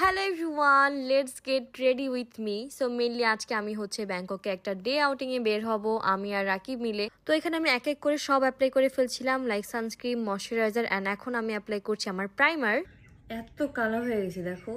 Hello everyone, let's get ready with me. So mainly আজকে আমি হচ্ছে ব্যাংককে একটা ডে আউটিং এ বের হব, আমি আর রাকিব মিলে। তো এখানে আমি এক এক করে সব অ্যাপ্লাই করে ফেলছিলাম, লাইক সানস্ক্রিন, ময়শ্চারাইজার অ্যান্ড এখন আমি অ্যাপ্লাই করছি আমার প্রাইমার। এত কালো হয়ে গেছে দেখো।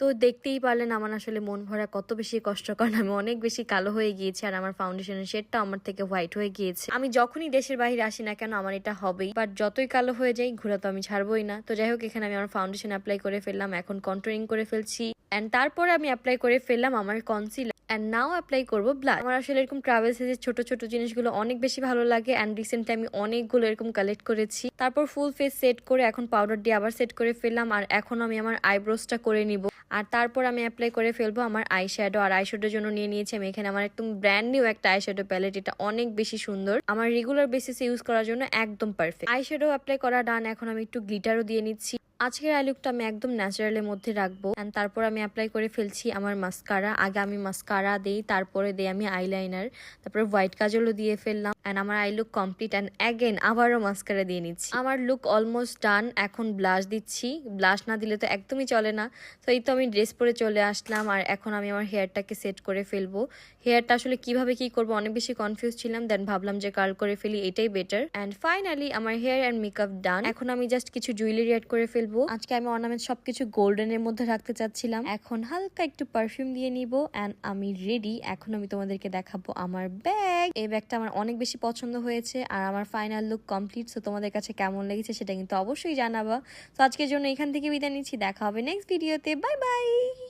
তো দেখতেই পারলেন আমার আসলে মন ভরা কত বেশি কষ্ট, কারণ আমি অনেক বেশি কালো হয়ে গিয়েছি আর আমার ফাউন্ডেশনের শেডটা আমার থেকে হোয়াইট হয়ে গিয়েছে। আমি যখনই দেশের বাইরে আসি না কেন আমার এটা হবেই, বাট যতই কালো হয়ে যাই ঘোরা তো আমি ছাড়বোই না। তো যাই হোক, এখানে আমি আমার ফাউন্ডেশন অ্যাপ্লাই করে ফেললাম, এখন কন্ট্রোলিং করে ফেলছি অ্যান্ড তারপরে আমি অ্যাপ্লাই করে ফেললাম আমার কনসিলার অ্যান্ড নাও অ্যাপ্লাই করবো ব্লাশ। আমার আসলে এরকম ট্রাভেল সাইজের ছোট ছোট জিনিসগুলো অনেক বেশি ভালো লাগে অ্যান্ড রিসেন্টলি আমি অনেকগুলো এরকম কালেক্ট করেছি। তারপর ফুল ফেস সেট করে এখন পাউডার দিয়ে আবার সেট করে ফেললাম আর এখন আমি আমার আইব্রোসটা করে নিব আর তারপর আমি অ্যাপ্লাই করে ফেলবো আমার আই শ্যাডো। আর আই শ্যাডোর জন্য নিয়ে নিয়েছি আমি এখানে আমার একদম ব্র্যান্ড নিউ একটা আই শ্যাডো প্যালেট। এটা অনেক বেশি সুন্দর, আমার রেগুলার বেসিসে ইউজ করার জন্য একদম পারফেক্ট। আই শ্যাডো অ্যাপ্লাই করা ডান, এখন আমি একটু গ্লিটারও দিয়ে নিচ্ছি। আজকের আই লুকটা আমি একদম ন্যাচারালের মধ্যে রাখবো অ্যান্ড তারপর আমি অ্যাপ্লাই করে ফেলছি আমার মাস্কারা। আগে আমি মাস্কারা দেই, তারপরে দেই আমি আইলাইনার, তারপরে হোয়াইট কাজলও দিয়ে ফেললাম অ্যান্ড আমার I look complete and again আবারও মাস্কারা দিয়ে নিচ্ছি। আমার লুক অলমোস্ট ডান, এখন ব্লাশ দিচ্ছি। ব্লাশ না দিলে তো একদমই চলে না। তো এই তো আমি ড্রেস পরে চলে আসলাম আর এখন আমি আমার হেয়ারটাকে সেট করে ফেলবো। হেয়ারটা আসলে কিভাবে কি করবো অনেক বেশি কনফিউজ ছিলাম, দেন ভাবলাম যে কার্ল করে ফেলি, এটাই বেটার। অ্যান্ড ফাইনালি আমার হেয়ার অ্যান্ড মেকআপ ডান। এখন আমি জাস্ট কিছু জুয়েলারি অ্যাড করে ফেলবো। আজকে আমি অর্নামেন্ট সবকিছু গোল্ডেনের মধ্যে রাখতে চাচ্ছিলাম, এখন হালকা একটু পারফিউম দিয়ে নিব অ্যান্ড আমি রেডি। এখন আমি তোমাদেরকে দেখাবো আমার ব্যাগ। এই ব্যাগটা আমার অনেক বেশি পছন্দ হয়েছে আর আমার ফাইনাল লুক কমপ্লিট। সো তোমাদের কাছে কেমন লেগেছে সেটা কিন্তু অবশ্যই জানাবা। তো আজকের জন্য এখান থেকে বিদায় নিচ্ছি, দেখা হবে নেক্সট ভিডিওতে। Bye bye.